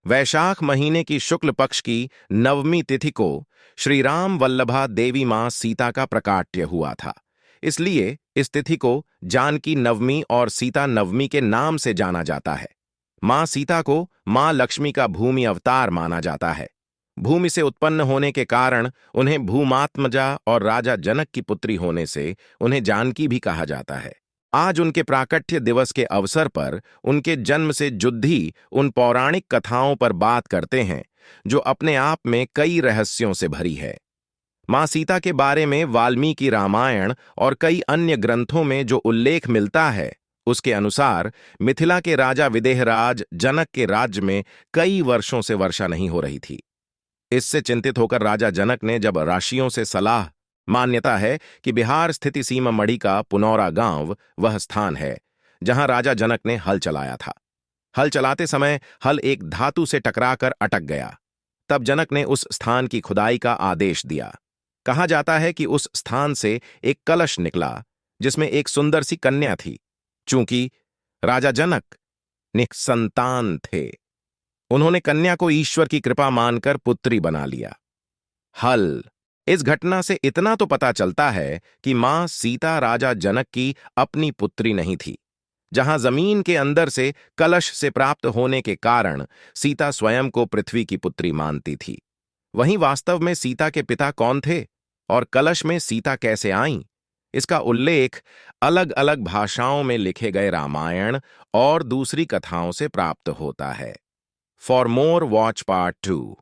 वैशाख महीने की शुक्ल पक्ष की नवमी तिथि को श्री राम वल्लभा देवी मां सीता का प्राकट्य हुआ था। इसलिए इस तिथि को जानकी नवमी और सीता नवमी के नाम से जाना जाता है। मां सीता को मां लक्ष्मी का भूमि अवतार माना जाता है। भूमि से उत्पन्न होने के कारण उन्हें भूमात्मजा और राजा जनक की पुत्री होने से उन्हें जानकी भी कहा जाता है। आज उनके प्राकट्य दिवस के अवसर पर उनके जन्म से जुड़ी उन पौराणिक कथाओं पर बात करते हैं जो अपने आप में कई रहस्यों से भरी है। मां सीता के बारे में वाल्मीकि रामायण और कई अन्य ग्रंथों में जो उल्लेख मिलता है, उसके अनुसार मिथिला के राजा विदेहराज जनक के राज्य में कई वर्षों से वर्षा नहीं हो रही थी। इससे चिंतित होकर राजा जनक ने जब राशियों से सलाह, मान्यता है कि बिहार स्थिति सीमा मढ़ी का पुनौरा गांव वह स्थान है जहां राजा जनक ने हल चलाया था। हल चलाते समय हल एक धातु से टकराकर अटक गया। तब जनक ने उस स्थान की खुदाई का आदेश दिया। कहा जाता है कि उस स्थान से एक कलश निकला जिसमें एक सुंदर सी कन्या थी। चूंकि राजा जनक निसंतान थे, उन्होंने कन्या को ईश्वर की कृपा मानकर पुत्री बना लिया। हल इस घटना से इतना तो पता चलता है कि मां सीता राजा जनक की अपनी पुत्री नहीं थी। जहां जमीन के अंदर से कलश से प्राप्त होने के कारण सीता स्वयं को पृथ्वी की पुत्री मानती थी, वहीं वास्तव में सीता के पिता कौन थे और कलश में सीता कैसे आईं, इसका उल्लेख अलग अलग भाषाओं में लिखे गए रामायण और दूसरी कथाओं से प्राप्त होता है। For more watch part 2।